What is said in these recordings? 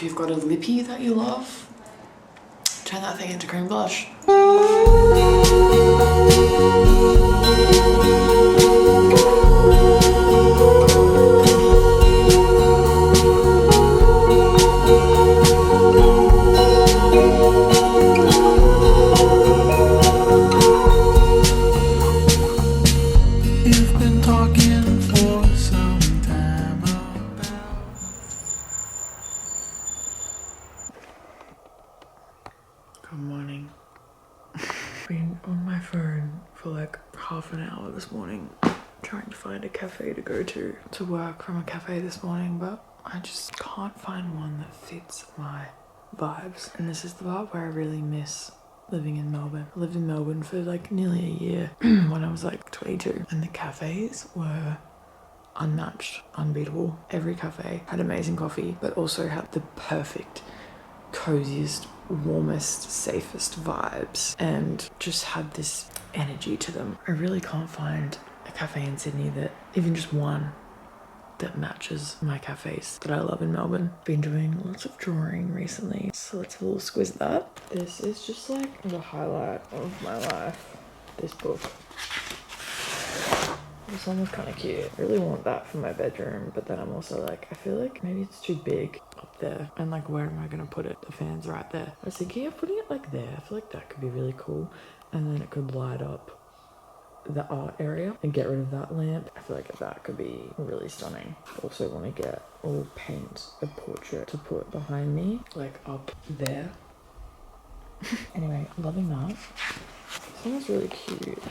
If you've got a lippy that you love, turn that thing into cream blush. Good morning. Been on my phone for like half an hour this morning trying to find a cafe to go to work from a cafe this morning, but I just can't find one that fits my vibes. And this is the part where I really miss living in Melbourne. I lived in Melbourne for like nearly a year when I was like 22, and the cafes were unmatched, unbeatable. Every cafe had amazing coffee, but also had the perfect, coziest, warmest, safest vibes, and just had this energy to them. I really can't find a cafe in Sydney that, even just one, that matches my cafes that I love in Melbourne. Been doing lots of drawing recently, so let's have a little squiz at that. This is just like the highlight of my life, this book. This one was kind of cute. I really want that for my bedroom, but then I'm also like, I feel like maybe it's too big up there. And like, where am I gonna put it? The fan's right there. I was thinking of putting it like there. I feel like that could be really cool. And then it could light up the art area and get rid of that lamp. I feel like that could be really stunning. I also want to get or paint a portrait to put behind me, like up there. Anyway, loving that. This one is really cute.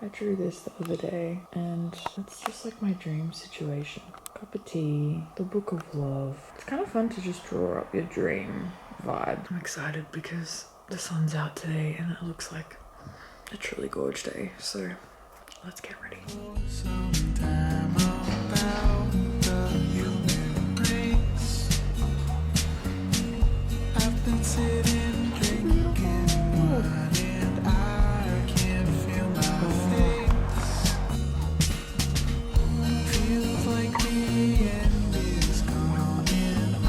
I drew this the other day, and it's just like my dream situation. Cup of tea, the book of love. It's kind of fun to just draw up your dream vibe. I'm excited because the sun's out today and it looks like a truly gorgeous day. So let's get ready. I've been sitting drinking wine and I can't feel my face. Feels like the end is coming. I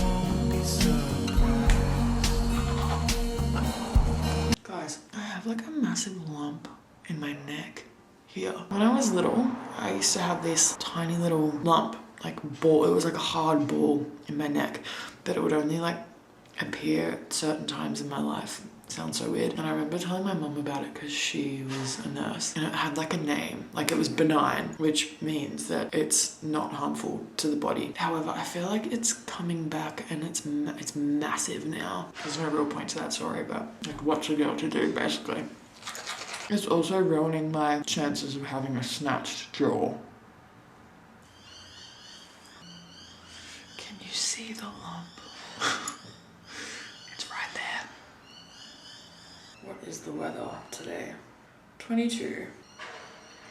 won't be surprised. Guys, I have like a massive lump in my neck here. When I was little, I used to have this tiny little lump, like ball. It was like a hard ball in my neck, but it would only like appear at certain times in my life. It sounds so weird. And I remember telling my mum about it because she was a nurse, and it had like a name, like it was benign, which means that it's not harmful to the body. However, I feel like it's coming back and it's massive now. There's no real point to that story, but like, what's a girl to do, basically. It's also ruining my chances of having a snatched jaw. Can you see the lump? It's right there. What is the weather today? 22.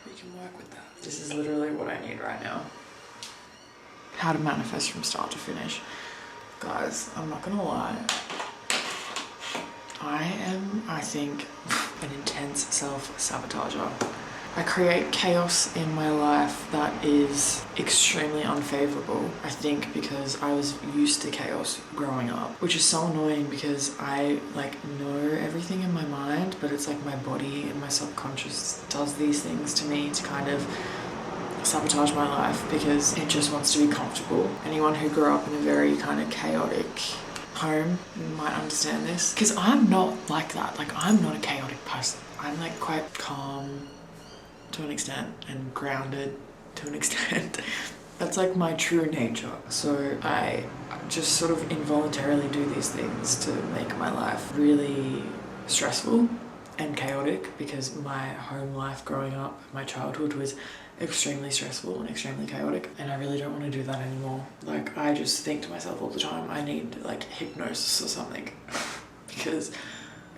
We can work with that. This is literally what I need right now. How to manifest from start to finish. Guys, I'm not gonna lie. I am, I think, an intense self-sabotager. I create chaos in my life that is extremely unfavorable, I think, because I was used to chaos growing up, which is so annoying because I like know everything in my mind, but it's like my body and my subconscious does these things to me to kind of sabotage my life because it just wants to be comfortable. Anyone who grew up in a very kind of chaotic home might understand this, because I'm not like that. Like, I'm not a chaotic person. I'm like quite calm to an extent and grounded to an extent. That's like my true nature. So I just sort of involuntarily do these things to make my life really stressful and chaotic, because my home life growing up, my childhood was extremely stressful and extremely chaotic, and I really don't want to do that anymore. Like, I just think to myself all the time, I need like hypnosis or something because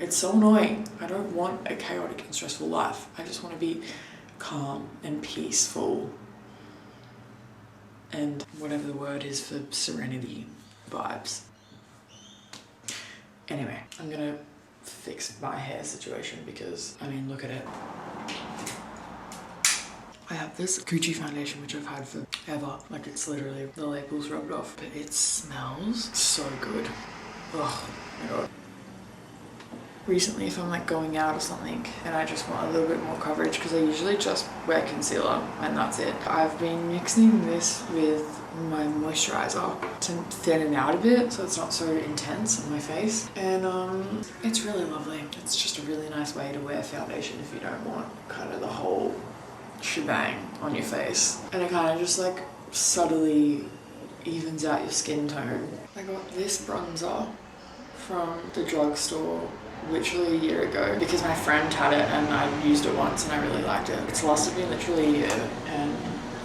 it's so annoying. I don't want a chaotic and stressful life. I just want to be calm and peaceful and whatever the word is for serenity vibes. Anyway, I'm gonna fix my hair situation because, I mean, look at it. I have this Gucci foundation which I've had for ever. Like it's literally the label's rubbed off, but it smells so good. Oh my god. Recently, if I'm like going out or something and I just want a little bit more coverage, because I usually just wear concealer and that's it, I've been mixing this with my moisturizer to thin it out a bit so it's not so intense on my face, and it's really lovely. It's just a really nice way to wear foundation if you don't want kind of the whole shebang on your face, and it kind of just like subtly evens out your skin tone. I got this bronzer from the drugstore literally a year ago because my friend had it and I used it once and I really liked it. It's lasted me literally a year and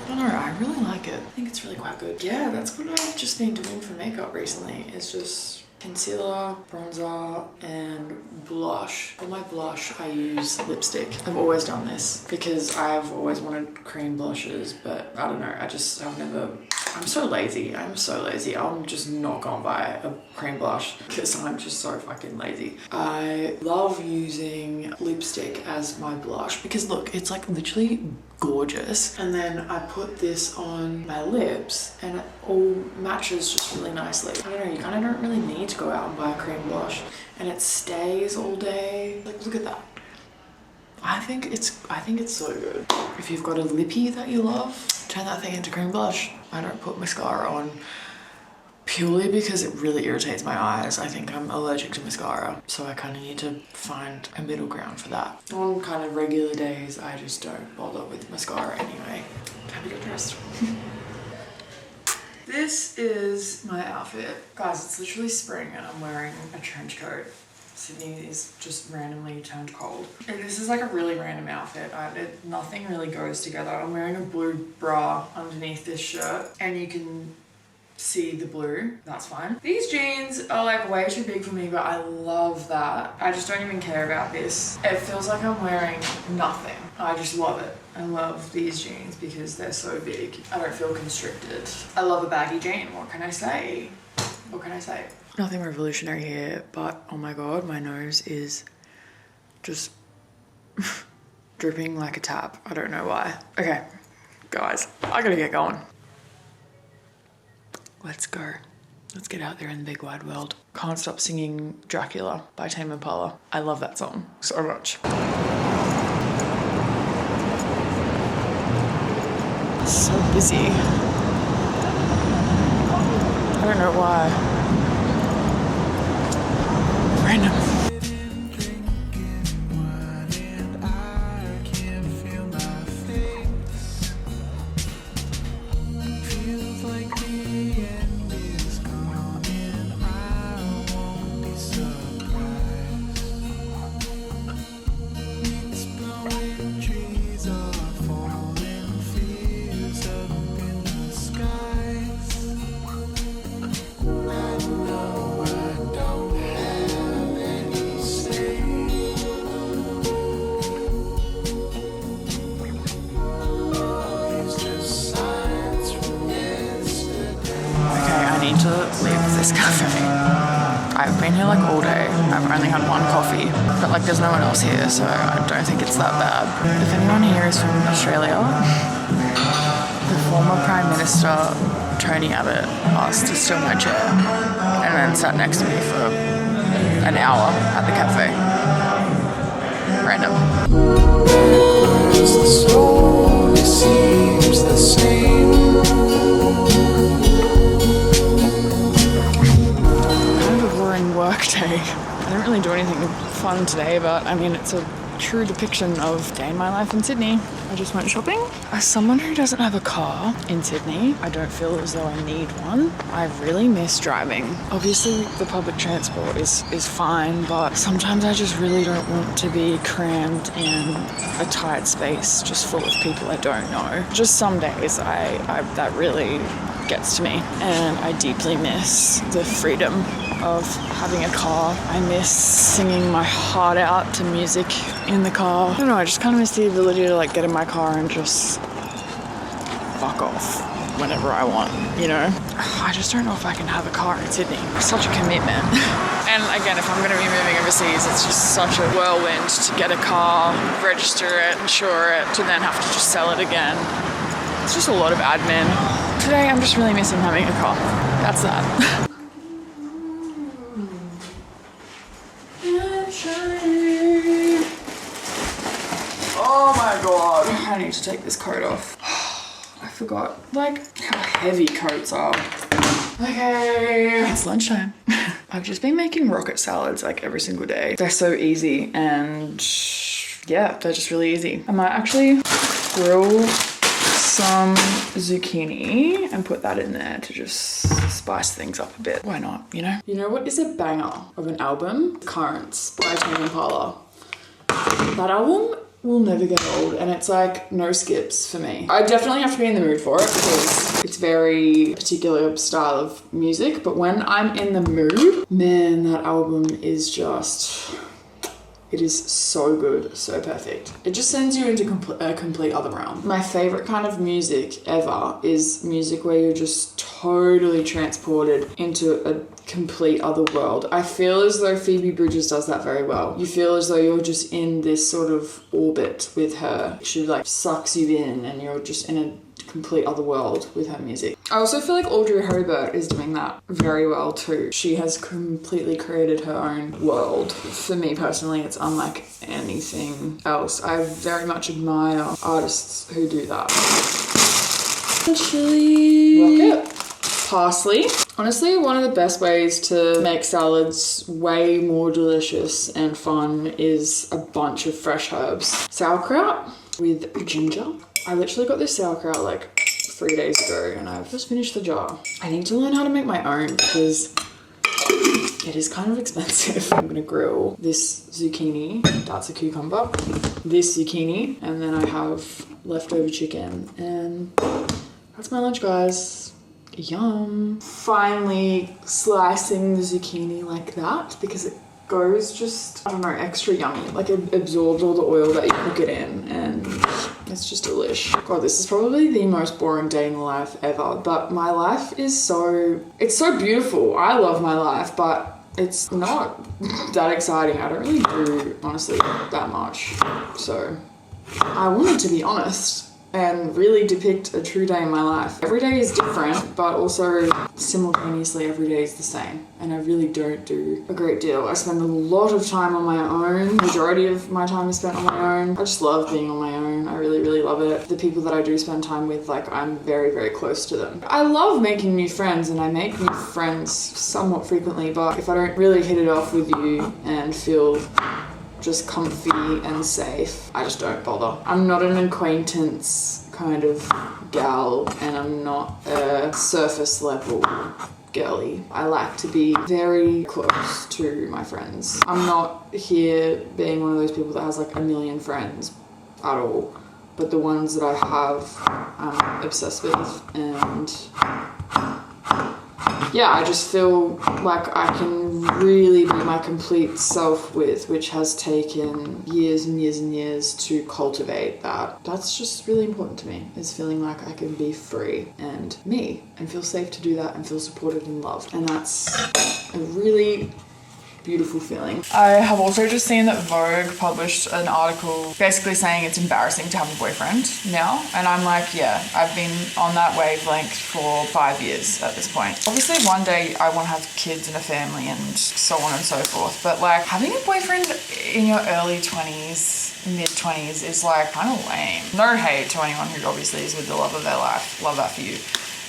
I don't know, I really like it. I think it's really quite good. Yeah, that's what I've just been doing for makeup recently. It's just concealer, bronzer, and blush. For my blush, I use lipstick. I've always done this because I've always wanted cream blushes, but I don't know, I've never, I'm so lazy. I'm just not gonna buy a cream blush because I'm just so fucking lazy. I love using lipstick as my blush because look, it's like literally gorgeous. And then I put this on my lips and it all matches just really nicely. I don't know, you kind of don't really need to go out and buy a cream blush and it stays all day. Like look at that. I think it's so good. If you've got a lippy that you love, turn that thing into cream blush. I don't put mascara on purely because it really irritates my eyes. I think I'm allergic to mascara, so I kind of need to find a middle ground for that. On kind of regular days, I just don't bother with mascara anyway. Time to get dressed. This is my outfit. Guys, it's literally spring and I'm wearing a trench coat. Sydney is just randomly turned cold. And this is like a really random outfit. Nothing really goes together. I'm wearing a blue bra underneath this shirt and you can see the blue. That's fine. These jeans are like way too big for me, but I love that. I just don't even care about this. It feels like I'm wearing nothing. I just love it. I love these jeans because they're so big. I don't feel constricted. I love a baggy jean. What can I say? What can I say? Nothing revolutionary here, but oh my god, my nose is just dripping like a tap. I don't know why. Okay, guys, I gotta get going. Let's go. Let's get out there in the big wide world. Can't stop singing Dracula by Tame Impala. I love that song so much. So busy. I don't know why. Random. I've been here like all day. I've only had one coffee, but like there's no one else here, so I don't think it's that bad. If anyone here is from Australia, the former Prime Minister Tony Abbott asked to steal my chair and then sat next to me for an hour at the cafe. Random. The story seems the same. Work day. I didn't really do anything fun today, but I mean it's a true depiction of day in my life in Sydney. I just went shopping. As someone who doesn't have a car in Sydney, I don't feel as though I need one. I really miss driving. Obviously the public transport is fine, but sometimes I just really don't want to be crammed in a tight space just full of people I don't know. Just some days that really gets to me, and I deeply miss the freedom of having a car. I miss singing my heart out to music in the car. I don't know, I just kind of miss the ability to like get in my car and just fuck off whenever I want, you know? I just don't know if I can have a car in Sydney. It's such a commitment. And again, if I'm going to be moving overseas, it's just such a whirlwind to get a car, register it, insure it, to then have to just sell it again. It's just a lot of admin. Today I'm just really missing having a cough. That's that. Oh my god, I need to take this coat off. I forgot like how heavy coats are. Okay, it's lunchtime. I've just been making rocket salads like every single day. They're so easy and yeah, they're just really easy. I might actually grill some zucchini and put that in there to just spice things up a bit. Why not, you know? You know what is a banger of an album? Currents by Tame Impala. That album will never get old and it's like no skips for me. I definitely have to be in the mood for it because it's very particular style of music, but when I'm in the mood, man, that album is just, it is so good, so perfect. It just sends you into a complete other realm. My favorite kind of music ever is music where you're just totally transported into a complete other world. I feel as though Phoebe Bridgers does that very well. You feel as though you're just in this sort of orbit with her. She like sucks you in and you're just in a complete other world with her music. I also feel like Audrey Hobart is doing that very well too. She has completely created her own world. For me personally, it's unlike anything else. I very much admire artists who do that. Chili. Rocket. Parsley. Honestly, one of the best ways to make salads way more delicious and fun is a bunch of fresh herbs. Sauerkraut with ginger. I literally got this sauerkraut like 3 days ago and I've just finished the jar. I need to learn how to make my own because it is kind of expensive. I'm gonna grill this zucchini, that's a cucumber, this zucchini, and then I have leftover chicken and that's my lunch, guys. Yum. Finally slicing the zucchini like that because it goes just, I don't know, extra yummy. Like it absorbs all the oil that you cook it in and it's just delish. God, this is probably the most boring day in life ever, but my life is it's so beautiful. I love my life, but it's not that exciting. I don't really do, honestly, that much. So I wanted to be honest and really depict a true day in my life. Every day is different, but also simultaneously every day is the same. And I really don't do a great deal. I spend a lot of time on my own. Majority of my time is spent on my own. I just love being on my own. I really, really love it. The people that I do spend time with, like, I'm very, very close to them. I love making new friends and I make new friends somewhat frequently, but if I don't really hit it off with you and feel just comfy and safe, I just don't bother. I'm not an acquaintance kind of gal and I'm not a surface level girly. I like to be very close to my friends. I'm not here being one of those people that has like a million friends at all, but the ones that I have, I'm obsessed with, and yeah, I just feel like I can really be my complete self with, which has taken years and years and years to cultivate that. That's just really important to me, is feeling like I can be free and me and feel safe to do that and feel supported and loved. And that's a really beautiful feeling. I have also just seen that Vogue published an article basically saying it's embarrassing to have a boyfriend now, and I'm like, yeah, I've been on that wavelength for 5 years at this point. Obviously one day I want to have kids and a family and so on and so forth, but like having a boyfriend in your early 20s, mid 20s is like kind of lame. No hate to anyone who obviously is with the love of their life, love that for you.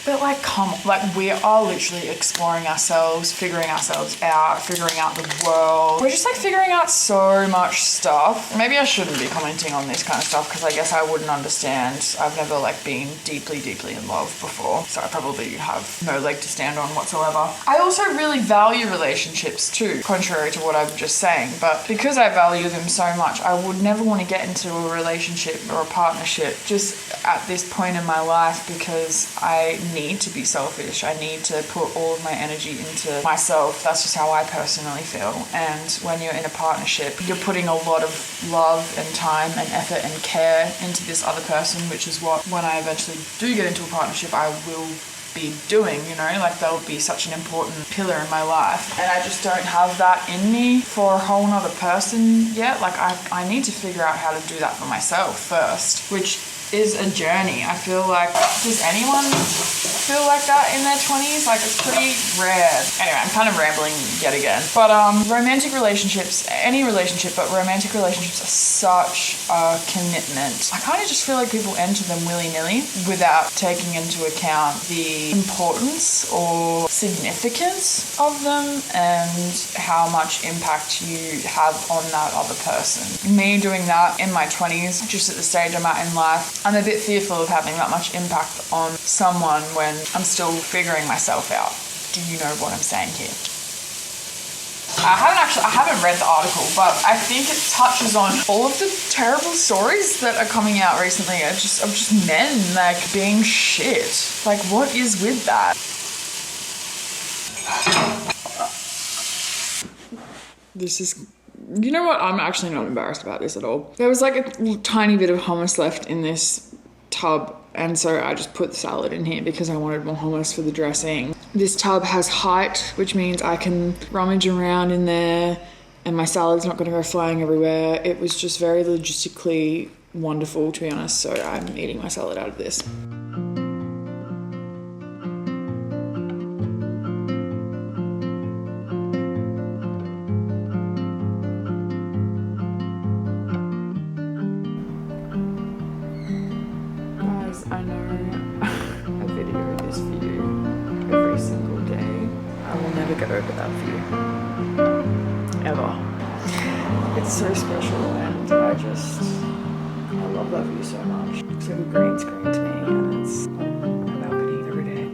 But like, come on, like we are literally exploring ourselves, figuring ourselves out, figuring out the world. We're just like figuring out so much stuff. Maybe I shouldn't be commenting on this kind of stuff because I guess I wouldn't understand. I've never like been deeply, deeply in love before. So I probably have no leg to stand on whatsoever. I also really value relationships too, contrary to what I'm just saying. But because I value them so much, I would never want to get into a relationship or a partnership just at this point in my life because I need to be selfish. I need to put all of my energy into myself. That's just how I personally feel. And when you're in a partnership, you're putting a lot of love and time and effort and care into this other person, which is what, when I eventually do get into a partnership, I will be doing, you know, like they'll be such an important pillar in my life. And I just don't have that in me for a whole nother person yet. Like I need to figure out how to do that for myself first, which is a journey. I feel like, does anyone feel like that in their 20s? Like, it's pretty rare. Anyway, I'm kind of rambling yet again. But romantic relationships, any relationship, but romantic relationships are such a commitment. I kind of just feel like people enter them willy-nilly without taking into account the importance or significance of them and how much impact you have on that other person. Me doing that in my 20s, just at the stage I'm at in life, I'm a bit fearful of having that much impact on someone when I'm still figuring myself out. Do you know what I'm saying here? I haven't read the article, but I think it touches on all of the terrible stories that are coming out recently of just men like being shit. Like, what is with that? This is, you know what? I'm actually not embarrassed about this at all. There was like a tiny bit of hummus left in this tub, and so I just put the salad in here because I wanted more hummus for the dressing. This tub has height, which means I can rummage around in there and my salad's not going to go flying everywhere. It was just very logistically wonderful, to be honest, so I'm eating my salad out of this. I know I video this view every single day. I will never get over that view. Ever. It's so special, and I love that view so much. It looks like a green screen to me, and it's on my balcony every day.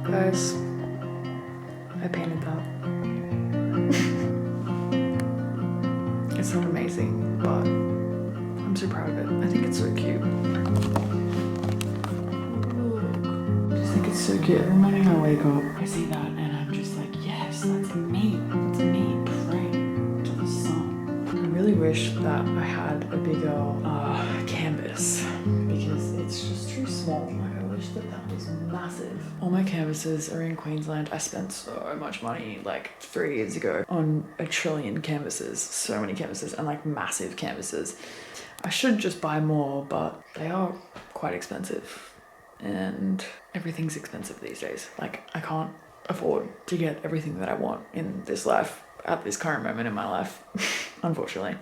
Guys, I painted that. It's not amazing, but I'm so proud of it. I think it's so cute. I just think it's so cute. Every morning I wake up, I see that and I'm just like, yes, that's me. That's me praying to the sun. I really wish that I had a bigger canvas because it's just too small. I wish that was massive. All my canvases are in Queensland. I spent so much money like 3 years ago on a trillion canvases, so many canvases, and like massive canvases. I should just buy more, but they are quite expensive and everything's expensive these days. Like, I can't afford to get everything that I want in this life at this current moment in my life, unfortunately.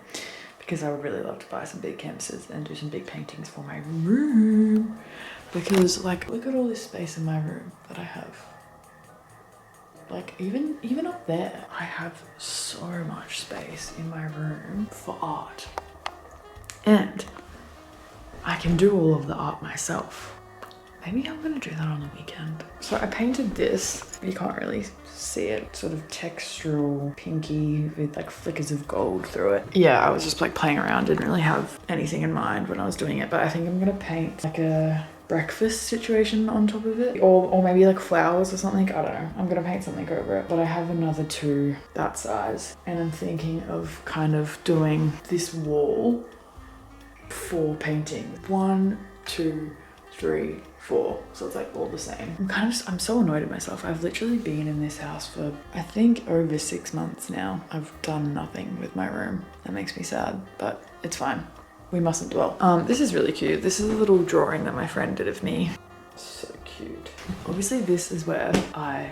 Because I would really love to buy some big canvases and do some big paintings for my room. Because, like, look at all this space in my room that I have. Like, even up there, I have so much space in my room for art. And I can do all of the art myself. Maybe I'm gonna do that on the weekend. So I painted this. You can't really see it. Sort of textural pinky with like flickers of gold through it. Yeah, I was just like playing around. Didn't really have anything in mind when I was doing it, but I think I'm gonna paint like a breakfast situation on top of it, or maybe like flowers or something. I don't know. I'm gonna paint something over it, but I have another two that size, and I'm thinking of kind of doing this wall for painting. 1, 2, 3, 4. So it's like all the same. I'm so annoyed at myself. I've literally been in this house for I think over 6 months now. I've done nothing with my room. That makes me sad, but it's fine. we mustn't dwell. This is really cute. This is a little drawing that my friend did of me. So cute. Obviously this is where I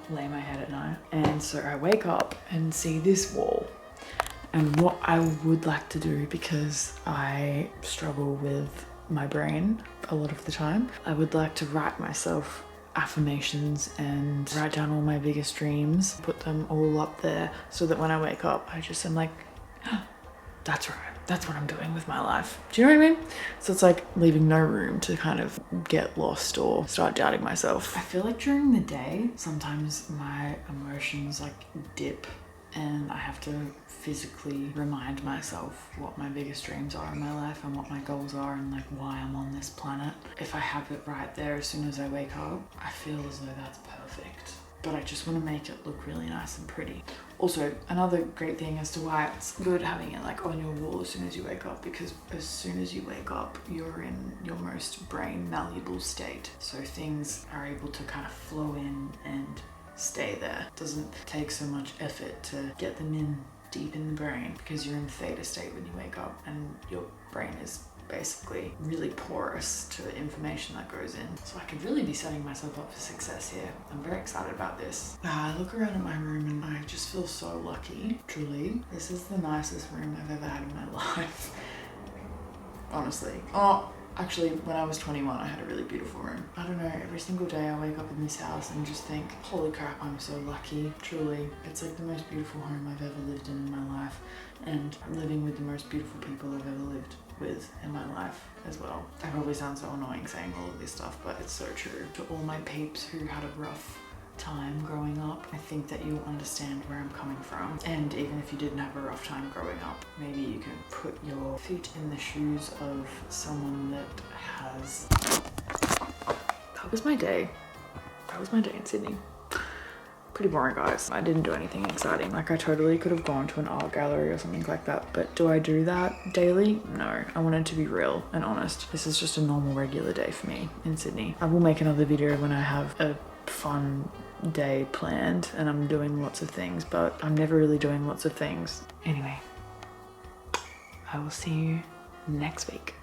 lay my head at night, and so I wake up and see this wall. And what I would like to do, because I struggle with my brain a lot of the time, I would like to write myself affirmations and write down all my biggest dreams, put them all up there so that when I wake up I just am like, oh, that's right, that's what I'm doing with my life. Do you know what I mean? So it's like leaving no room to kind of get lost or start doubting myself. I feel like during the day sometimes my emotions like dip, and I have to physically remind myself what my biggest dreams are in my life and what my goals are and like why I'm on this planet. If I have it right there as soon as I wake up, I feel as though that's perfect. But I just want to make it look really nice and pretty. Also, another great thing as to why it's good having it like on your wall as soon as you wake up, because as soon as you wake up, you're in your most brain malleable state. So things are able to kind of flow in and stay there. It doesn't take so much effort to get them in deep in the brain, because you're in theta state when you wake up and your brain is basically really porous to the information that goes in. So I could really be setting myself up for success here. I'm very excited about this. I look around at my room and I just feel so lucky. Truly, this is the nicest room I've ever had in my life. Honestly. Oh, actually, when I was 21, I had a really beautiful room. I don't know, every single day I wake up in this house and just think, holy crap, I'm so lucky. Truly, it's like the most beautiful home I've ever lived in my life. And I'm living with the most beautiful people I've ever lived with in my life as well. I probably sound so annoying saying all of this stuff, but it's so true. To all my peeps who had a rough time growing up, I think that you'll understand where I'm coming from. And even if you didn't have a rough time growing up, maybe you can put your feet in the shoes of someone that has... That was my day. That was my day in Sydney. Pretty boring, guys. I didn't do anything exciting. Like, I totally could have gone to an art gallery or something like that, but do I do that daily? No. I wanted to be real and honest. This is just a normal, regular day for me in Sydney. I will make another video when I have a fun day planned and I'm doing lots of things, but I'm never really doing lots of things. Anyway, I will see you next week.